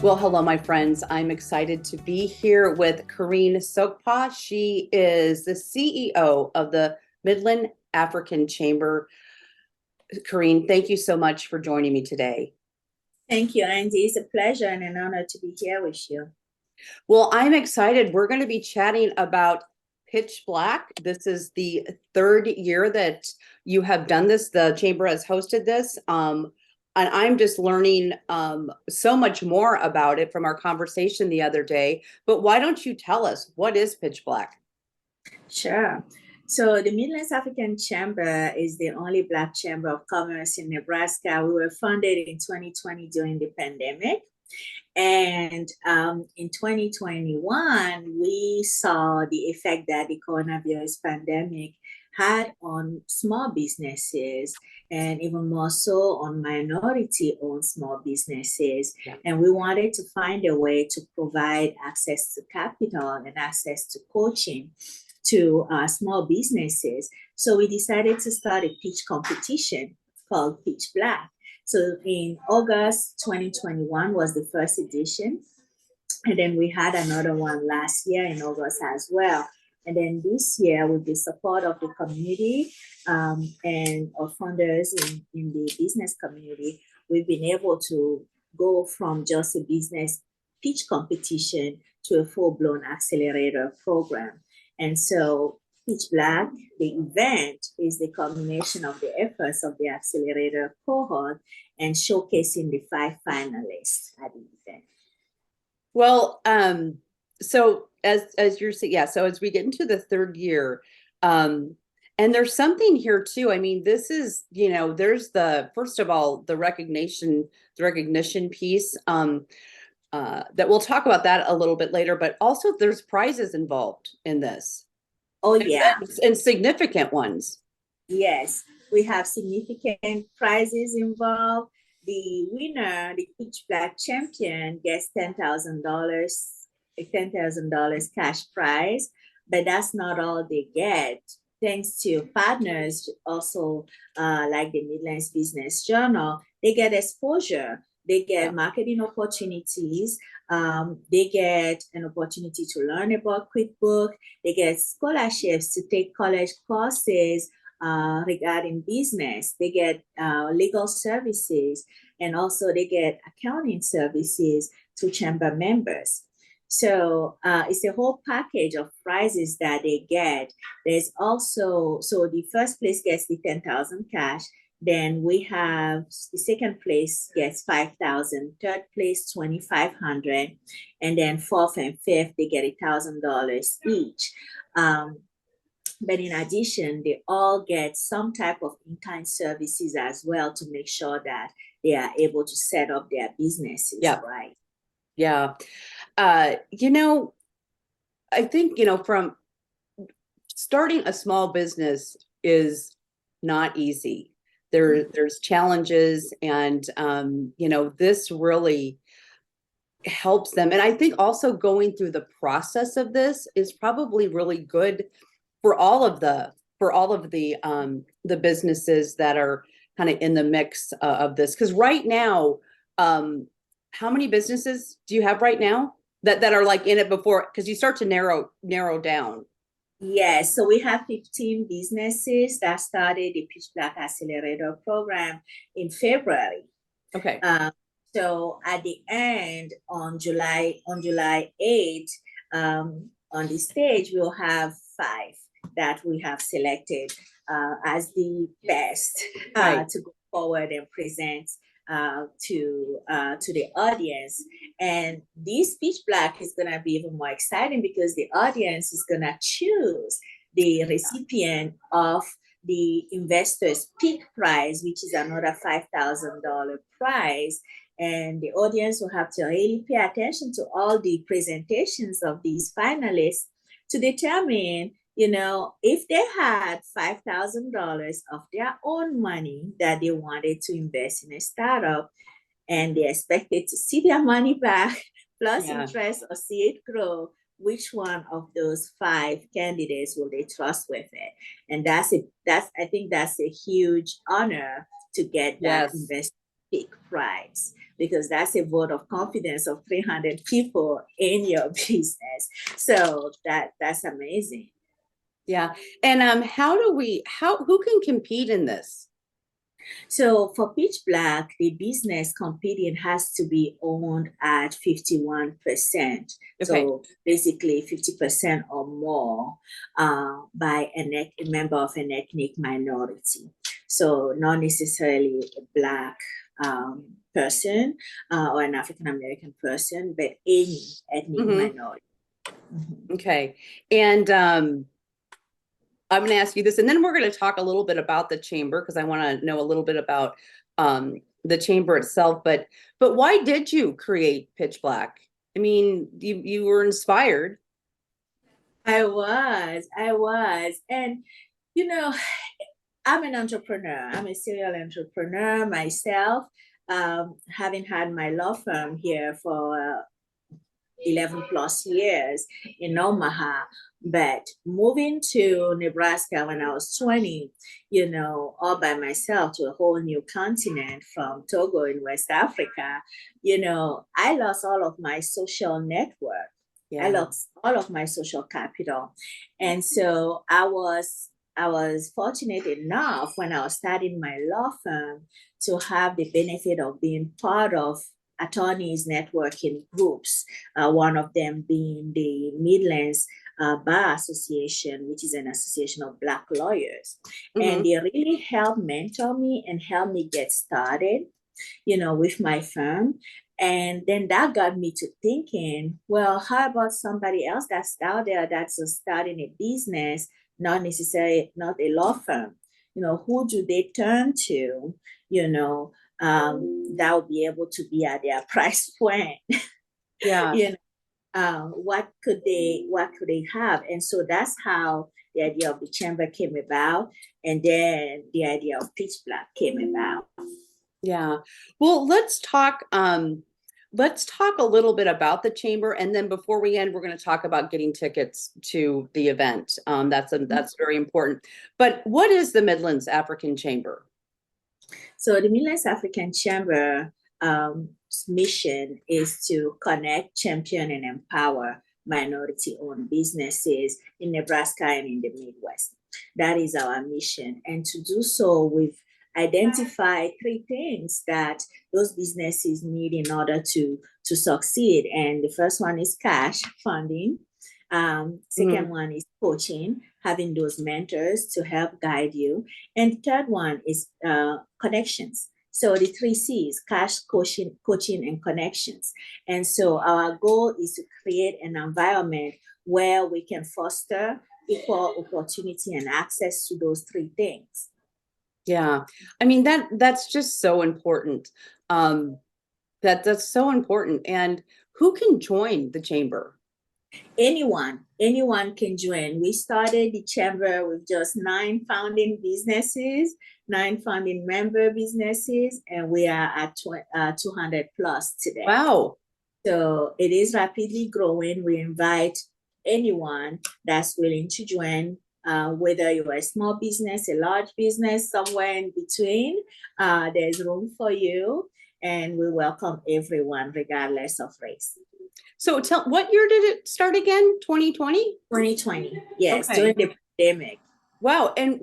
Well, hello, my friends. I'm excited to be here with Karine Sokpa. She is the CEO of the Midland African Chamber. Karine, thank you so much for joining me today. Thank you, Andy. It's a pleasure and an honor to be here with you. Well, I'm excited. We're going to be chatting about Pitch Black. This is the third year that you have done this. The Chamber has hosted this. And I'm just learning so much more about it from our conversation the other day. But why don't you tell us, what is Pitch Black? Sure. So the Midlands African Chamber is the only Black Chamber of Commerce in Nebraska. We were founded in 2020 during the pandemic. And in 2021, we saw the effect that the coronavirus pandemic had on small businesses and even more so on minority-owned small businesses. Yeah. And we wanted to find a way to provide access to capital and access to coaching to small businesses. So we decided to start a pitch competition called Pitch Black. So in August 2021 was the first edition. And then we had another one last year in August as well. And then this year, with the support of the community and of funders in the business community, we've been able to go from just a business pitch competition to a full-blown accelerator program. And so Pitch Black, the event, is the culmination of the efforts of the accelerator cohort and showcasing the 5 finalists at the event. Well, so as you're saying, yeah, so as we get into the third year, and there's something here too. I mean, this is, there's the, first of all, the recognition piece, that we'll talk about that a little bit later, but also there's prizes involved in this. Oh, yeah. And significant ones. Yes, we have significant prizes involved. The winner, the Pitch Black champion, gets $10,000 cash prize, but that's not all they get. Thanks to partners, also like the Midlands Business Journal, they get exposure. They get marketing opportunities. They get an opportunity to learn about QuickBooks. They get scholarships to take college courses regarding business. They get legal services, and also they get accounting services to chamber members. So it's a whole package of prizes that they get. There's also, so the first place gets the 10,000 cash. Then we have the second place gets 5,000, third place 2,500, and then fourth and fifth they get $1,000 each. But in addition, they all get some type of in-kind services as well to make sure that they are able to set up their businesses right. Yeah. I think, from starting a small business is not easy. There's challenges, and, this really helps them. And I think also going through the process of this is probably really good for all of the businesses that are kind of in the mix of this. Because right now, how many businesses do you have right now that are like in it before? Because you start to narrow down. Yes, so we have 15 businesses that started the Pitch Black Accelerator program in February. Okay. So at the end, on July 8th, on the stage, we'll have 5 that we have selected as the best to go forward and present to the audience. And this Pitch Black is going to be even more exciting because the audience is going to choose the recipient of the Investors Pick Prize, which is another $5,000 prize. And the audience will have to really pay attention to all the presentations of these finalists to determine, if they had $5,000 of their own money that they wanted to invest in a startup, and they expected to see their money back plus interest or see it grow, which one of those 5 candidates will they trust with it? And I think that's a huge honor to get that investment pick price, because that's a vote of confidence of 300 people in your business. So that's amazing. Yeah. And who can compete in this? So for Pitch Black, the business competing has to be owned at 51%. Okay. So basically 50% or more by a member of an ethnic minority. So not necessarily a Black person or an African American person, but any ethnic minority. Mm-hmm. Okay. And I'm going to ask you this, and then we're going to talk a little bit about the chamber, because I want to know a little bit about the chamber itself. But why did you create Pitch Black? I mean, you were inspired. I was. And, you know, I'm an entrepreneur. I'm a serial entrepreneur myself, having had my law firm here for 11 plus years in Omaha. But moving to Nebraska when I was 20, all by myself to a whole new continent from Togo in West Africa, I lost all of my social network. Yeah. I lost all of my social capital. And so I was fortunate enough when I was starting my law firm to have the benefit of being part of attorneys networking groups, one of them being the Midlands Bar Association, which is an association of Black lawyers. Mm-hmm. And they really helped mentor me and help me get started, with my firm. And then that got me to thinking, well, how about somebody else that's out there that's starting a business, not necessarily not a law firm? Who do they turn to, that will be able to be at their price point? Yeah. What could they have? And so that's how the idea of the chamber came about. And then the idea of Pitch Black came about. Yeah. Well, let's talk a little bit about the chamber, and then before we end, we're going to talk about getting tickets to the event. That's very important. But what is the Midlands African Chamber? So the Midlands African Chamber mission is to connect, champion, and empower minority-owned businesses in Nebraska and in the Midwest. That is our mission. And to do so, we've identified 3 things that those businesses need in order to succeed. And the first one is cash funding. Second one is coaching, having those mentors to help guide you. And the third one is connections. So the 3 C's: cash, coaching, and connections. And so our goal is to create an environment where we can foster equal opportunity and access to those 3 things. Yeah. I mean, that's just so important. That's so important. And who can join the chamber? Anyone can join. We started the chamber with just 9 founding businesses, 9 founding member businesses, and we are at 200 plus today. Wow. So it is rapidly growing. We invite anyone that's willing to join, whether you're a small business, a large business, somewhere in between. There's room for you, and we welcome everyone regardless of race. So what year did it start again? 2020? 2020, yes, okay. During the pandemic. Wow. And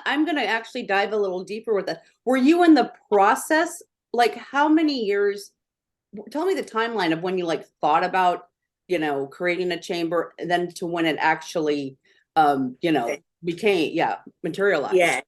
I'm going to actually dive a little deeper with that. Were you in the process? Like, how many years? Tell me the timeline of when you thought about, creating a chamber, and then to when it actually, became, materialized. Yeah.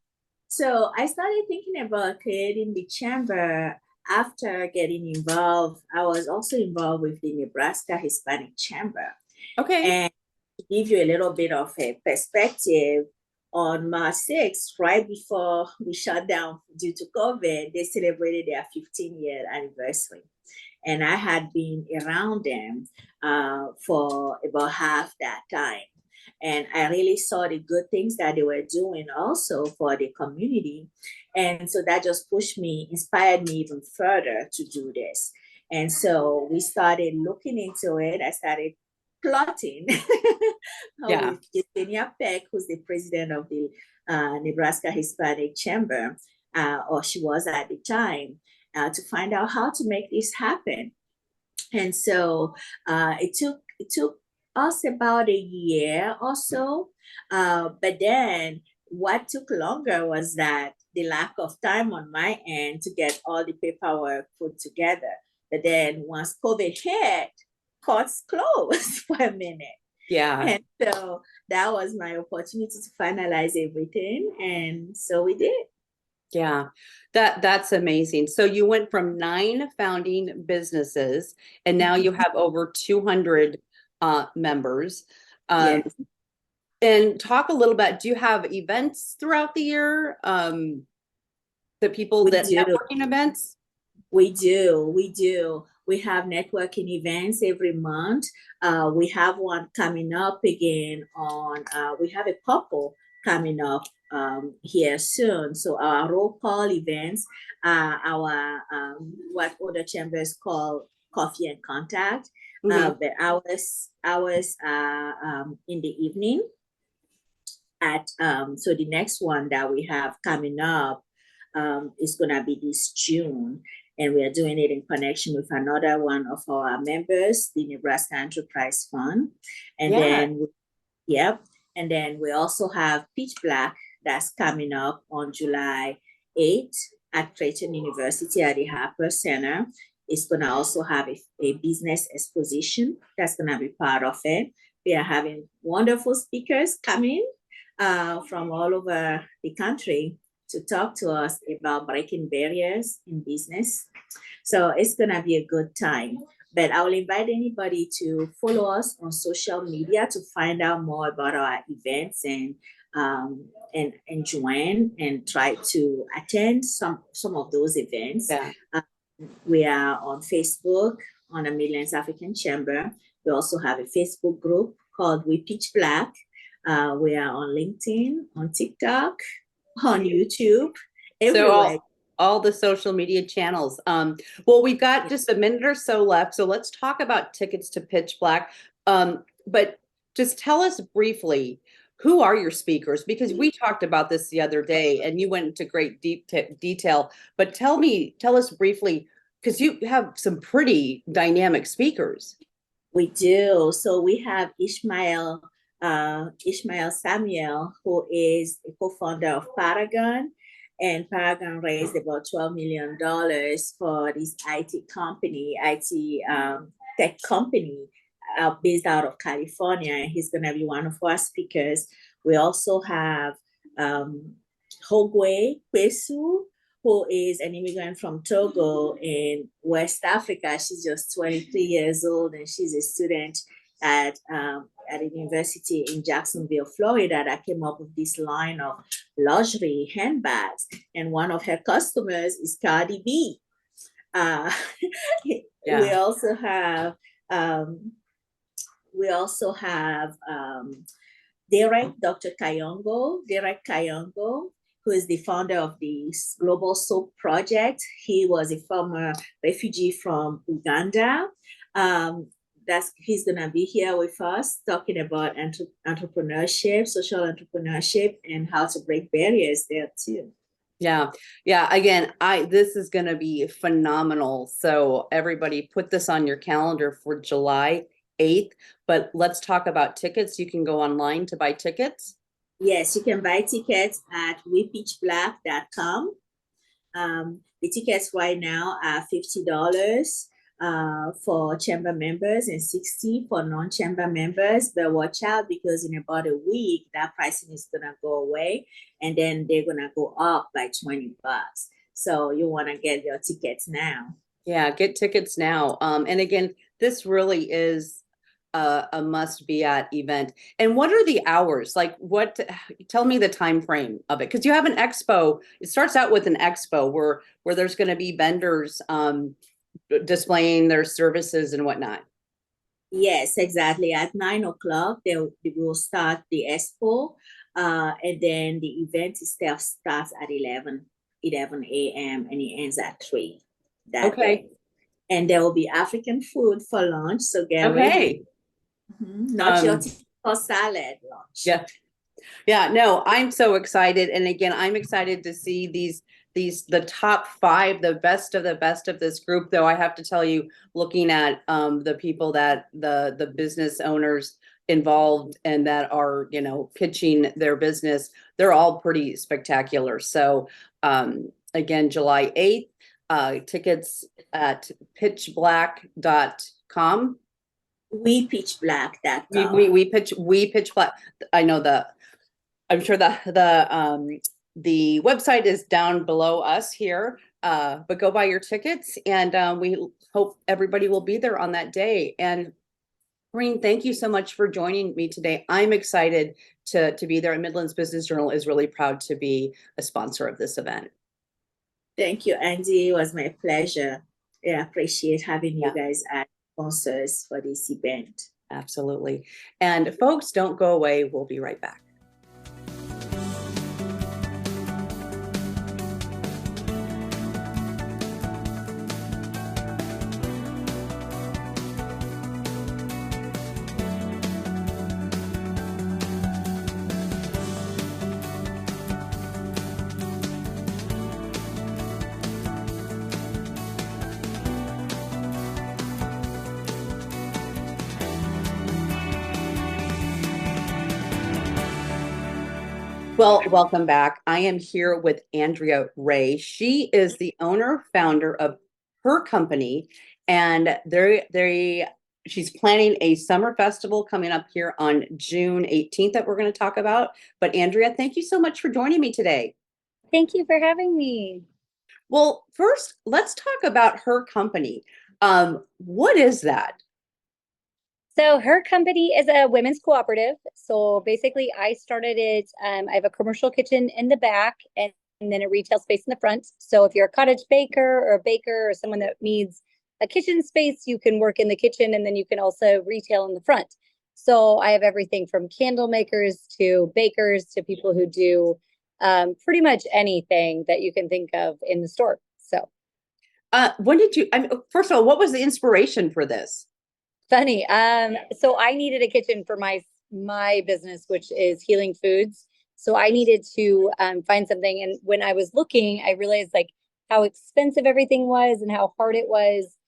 So I started thinking about creating the chamber after getting involved. I was also involved with the Nebraska Hispanic Chamber. Okay. And to give you a little bit of a perspective, on March 6th, right before we shut down due to COVID, they celebrated their 15-year anniversary. And I had been around them for about half that time. And I really saw the good things that they were doing also for the community. And so that just inspired me even further to do this. And so we started looking into it. I started plotting with Yesenia Peck, who's the president of the Nebraska Hispanic Chamber, or she was at the time. to find out how to make this happen. And so it took us about a year or so. But then what took longer was that the lack of time on my end to get all the paperwork put together. But then once COVID hit, courts closed for a minute. Yeah. And so that was my opportunity to finalize everything. And so we did. Yeah, that's amazing. So you went from 9 founding businesses, and now you have over 200 members. Um, Yes, and talk a little bit. Do you have events throughout the year? The people we that do. networking events? We do. We do. We have networking events every month. We have one coming up again we have a couple coming up here soon. So our roll call events, what other chambers call coffee and contact, Mhm. but ours in the evening so the next one that we have coming up is going to be this June, and we are doing it in connection with another one of our members, the Nebraska Enterprise Fund. And Yeah. then yep, and then we also have Pitch Black that's coming up on July 8th at Creighton University at the Harper Center. It's going to also have a business exposition that's going to be part of it. We are having wonderful speakers coming from all over the country to talk to us about breaking barriers in business. So it's going to be a good time. But I will invite anybody to follow us on social media to find out more about our events and join and try to attend some of those events. Yeah. We are on Facebook on the Midlands African Chamber. We also have a Facebook group called We Pitch Black. We are on LinkedIn, on TikTok, on YouTube, So everywhere. all the social media channels. Well, we've got just a minute or so left, so let's talk about tickets to Pitch Black. But just tell us briefly, who are your speakers? Because we talked about this the other day, and you went into great detail. But tell us briefly, because you have some pretty dynamic speakers. We do. So we have Ishmael Samuel, who is a co-founder of Paragon. And Paragon raised about $12 million for this IT tech company based out of California. And he's going to be one of our speakers. We also have Hogwe Kwesu, who is an immigrant from Togo in West Africa. She's just 23 years old, and she's a student at a university in Jacksonville, Florida, that came up with this line of luxury handbags. And one of her customers is Cardi B. Yeah. We also have Dr. Derek Kayongo, who is the founder of the Global Soap Project. He was a former refugee from Uganda. He's gonna be here with us talking about entrepreneurship, social entrepreneurship, and how to break barriers there too. Yeah. Again, this is going to be phenomenal. So everybody put this on your calendar for July 8th. But let's talk about tickets. You can go online to buy tickets. Yes, you can buy tickets at wepitchblack.com. The tickets right now are $50 for chamber members and $60 for non-chamber members. But watch out, because in about a week, that pricing is gonna go away, and then they're gonna go up by $20. So you wanna get your tickets now. Yeah, get tickets now. And again, this really is a must be at event. And what are the hours? Like tell me the time frame of it. Because you have an expo. It starts out with an expo where there's going to be vendors displaying their services and whatnot. Yes, exactly. At 9 o'clock, they will start the expo, and then the event itself starts at 11 a.m. and it ends at 3 that day. And there will be African food for lunch, so get ready. Not your typical salad lunch. Yeah. No, I'm so excited. And again, I'm excited to see the top five, the best of this group. Though I have to tell you, looking at the people that the business owners involved and that are, you know, pitching their business, they're all pretty spectacular. So again, July 8th, tickets at pitchblack.com. WePitchBlack.com. We pitch black. I know I'm sure the website is down below us here. But go buy your tickets, and we hope everybody will be there on that day. And Maureen, thank you so much for joining me today. I'm excited to be there. And Midlands Business Journal is really proud to be a sponsor of this event. Thank you, Andy. It was my pleasure. I appreciate having you Yeah. guys as sponsors for this event. Absolutely. And folks, don't go away. We'll be right back. Well, welcome back. I am here with Andrea Ray. She is the owner, founder of her company, and she's planning a summer festival coming up here on June 18th that we're going to talk about. But Andrea, thank you so much for joining me today. Thank you for having me. Well, first, let's talk about her company. What is that? So her company is a women's cooperative. So basically I started it, I have a commercial kitchen in the back and then a retail space in the front. So if you're a cottage baker or a baker or someone that needs a kitchen space, you can work in the kitchen and then you can also retail in the front. So I have everything from candle makers to bakers to people who do pretty much anything that you can think of in the store. So When did you, first of all, what was the inspiration for this? funny. So I needed a kitchen for my business, which is healing foods. So I needed to find something. And when I was looking, I realized like how expensive everything was and how hard it was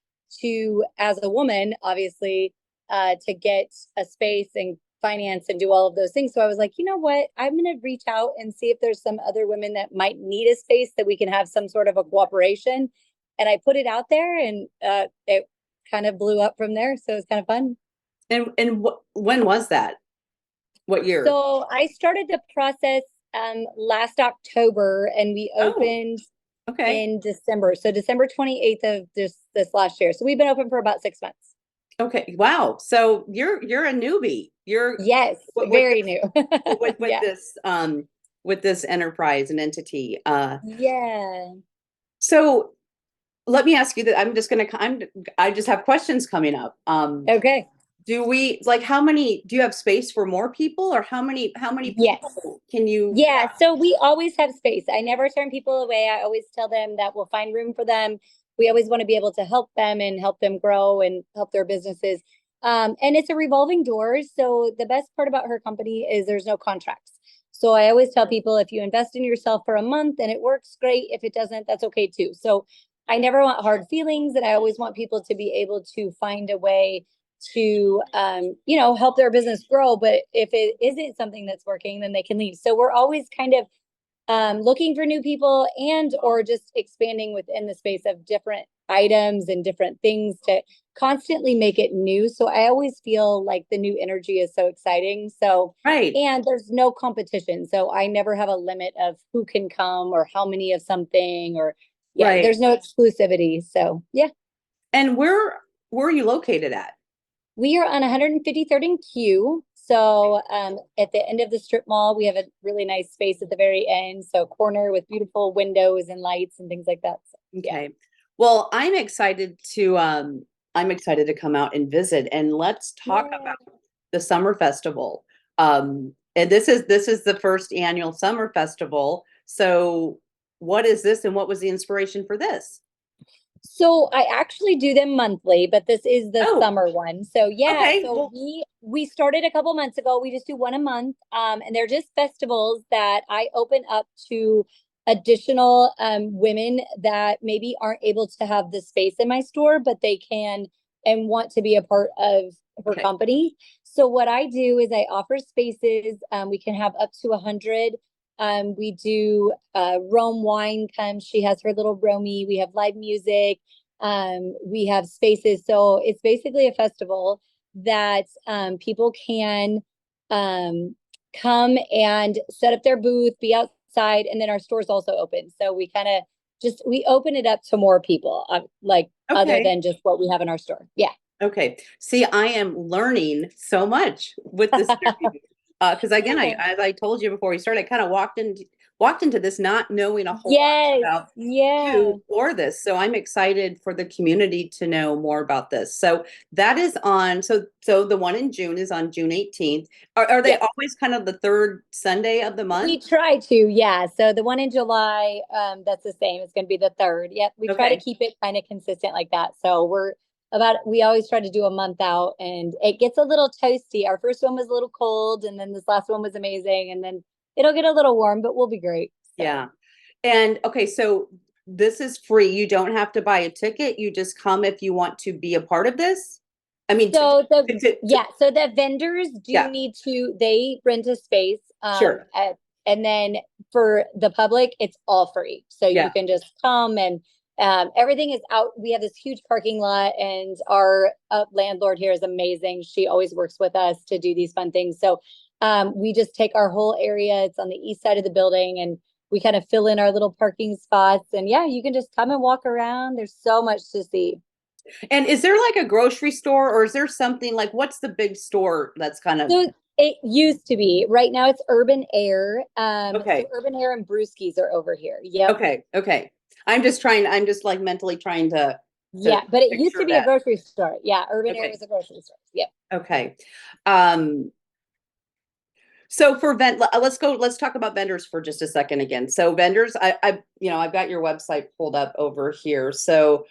to, as a woman, obviously, to get a space and finance and do all of those things. So I was like, you know what? I'm going to reach out and see if there's some other women that might need a space that we can have some sort of a cooperation. And I put it out there, and it kind of blew up from there. So it's kind of fun. And when was that? What year? So I started the process last October, and we opened in December. So December 28th of this last year. So we've been open for about 6 months. Okay. Wow. So you're a newbie. Yes, very new. With this enterprise and entity. Yeah. So let me ask you that. I just have questions coming up. Okay. Do you have space for more people, or how many Yes. people can you? Yeah, so we always have space. I never turn people away. I always tell them that we'll find room for them. We always want to be able to help them and help them grow and help their businesses. And it's a revolving door. So the best part about her company is there's no contracts. So I always tell people, if you invest in yourself for a month and it works, great. If it doesn't, that's okay too. So I never want hard feelings, and I always want people to be able to find a way to help their business grow. But if it isn't something that's working, then they can leave. So we're always kind of looking for new people and or just expanding within the space of different items and different things to constantly make it new. So I always feel like the new energy is so exciting. So Right. And there's no competition. So I never have a limit of who can come or how many of something, or Right. there's no exclusivity. So yeah. And where are you located at? We are on 153rd and Q. So at the end of the strip mall, we have a really nice space at the very end. So corner with beautiful windows and lights and things like that. So, okay. Well, I'm excited to come out and visit, and let's talk about the summer festival. And this is the first annual summer festival. So what is this, and what was the inspiration for this? So I actually do them monthly, but this is the summer one. So so we started a couple months ago. We just do one a month. And they're just festivals that I open up to additional women that maybe aren't able to have the space in my store, but they can and want to be a part of her Okay. company. So what I do is I offer spaces. We can have up to 100. We do Rome wine comes. She has her little Romy. We have live music. We have spaces. So it's basically a festival that people can come and set up their booth, be outside, and then our store's also open. So we kind of we open it up to more people, like other Okay. than just what we have in our store. Yeah. Okay. See, I am learning so much with this interview. Because again, as I told you before we started, I kind of walked into this not knowing a whole lot Yes. about Yeah. you or this. So I'm excited for the community to know more about this. So that is on, so the one in June is on June 18th. Are they Yes. always kind of the third Sunday of the We month? try to, yeah. So the one in July, that's the same. It's going to be the third. Yep. We try to Okay. keep it kind of consistent like that. So we always try to do a month out, and it gets a little toasty. Our first one was a little cold, and then this last one was amazing. And then it'll get a little warm, but we'll be great. So. Yeah. And okay, so this is free. You don't have to buy a ticket. You just come if you want to be a part of this. I mean, So to- so the vendors do yeah, need they rent a space, sure. and then for the public, it's all free. So you Yeah. can just come and everything is out. We have this huge parking lot, and our landlord here is amazing. She always works with us to do these fun things. So we just take our whole area. It's on the east side of the building, and we kind of fill in our little parking spots. And yeah, you can just come and walk around. There's so much to see. And is there like a grocery store or is there something like what's the big store that's kind of So it used to be. Right now it's Urban Air. So okay. Urban Air and Brewskis are over here. Yep. Okay. Okay. I'm just like mentally trying to Yeah, but it used to picture be a that. grocery store. Yeah, Urban Air Okay. was a grocery store. Yep. Okay. Um so for let's talk about vendors for just a second again. So vendors, I've got your website pulled up over here. So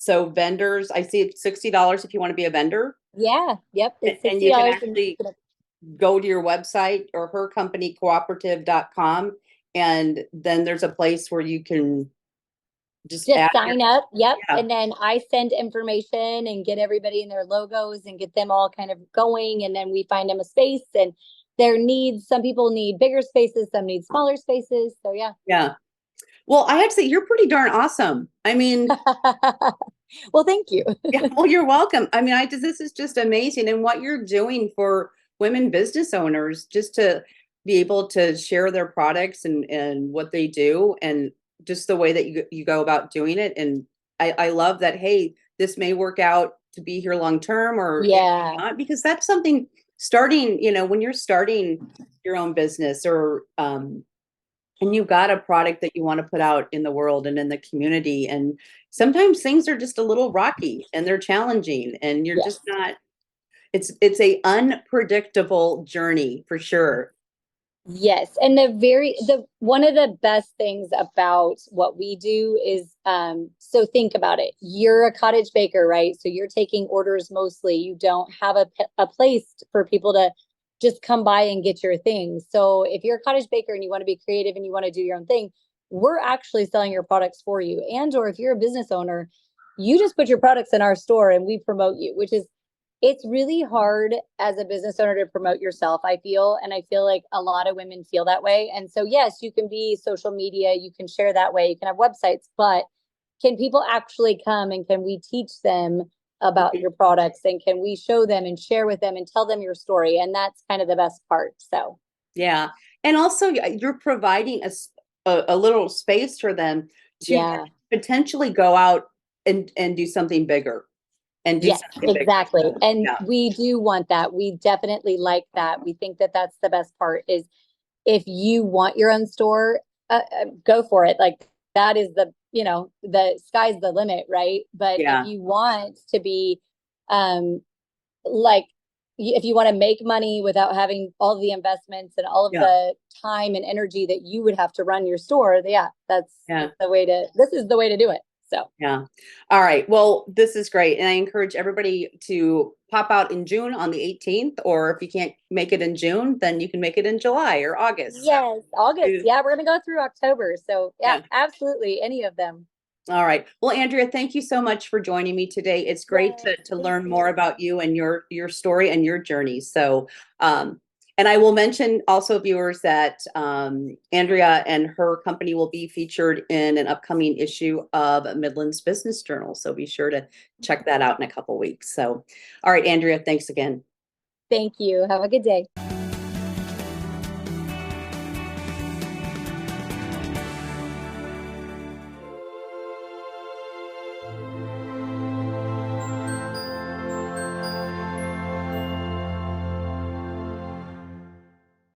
vendors, I see it's $60 if you want to be a vendor. Yeah. Yep. It's And sixty you can dollars. actually go to your website or her company cooperative.com, and then there's a place where you can just Just add your sign up. Yep. yeah. And then I send information and get everybody in their logos and get them all kind of going. And then we find them a space and their needs. Some people need bigger spaces, some need smaller spaces. So yeah. Yeah. Well, I have to say you're pretty darn awesome. I mean, Well, thank you. yeah, well, you're welcome. I mean, this is just amazing and what you're doing for women business owners just to be able to share their products and what they do and just the way that you go about doing it. And I love that, hey, this may work out to be here long term or it Yeah. may not, because that's something starting, when you're starting your own business or and you've got a product that you want to put out in the world and in the community. And sometimes things are just a little rocky and they're challenging and you're Yes. just not, it's a unpredictable journey for sure. Yes. And the one of the best things about what we do is so think about it. You're a cottage baker, right? So you're taking orders mostly. You don't have a place for people to just come by and get your things. So if you're a cottage baker and you want to be creative and you want to do your own thing, we're actually selling your products for you. And or if you're a business owner, you just put your products in our store and we promote you, which is it's really hard as a business owner to promote yourself, I feel. And I feel like a lot of women feel that way. And so, yes, you can be social media, you can share that way, you can have websites, but can people actually come and can we teach them about your products and can we show them and share with them and tell them your story? And that's kind of the best part. So, Yeah. And also you're providing a little space for them to yeah. potentially go out and do something bigger and do Yes, something bigger. exactly. And Yeah. we do want that. We definitely like that. We think that that's the best part is if you want your own store, go for it. Like that is the sky's the limit, right? But if Yeah. you want to be, like, if you want to make money without having all the investments and all of Yeah. the time and energy that you would have to run your store, yeah, Yeah. this is the way to do it. So Yeah. All right. Well, this is great. And I encourage everybody to pop out in June on the 18th, or if you can't make it in June, then you can make it in July or August. yes, August. Do- Yeah, we're gonna go through October. So yeah, Yeah. absolutely, any of them. All right. Well, Andrea, thank you so much for joining me today. It's great Yes, to thank learn more you. about you and your story and your journey. So, and I will mention also, viewers, that Andrea and her company will be featured in an upcoming issue of Midlands Business Journal. So be sure to check that out in a couple weeks. So, all right, Andrea, thanks again. Thank you. Have a good day.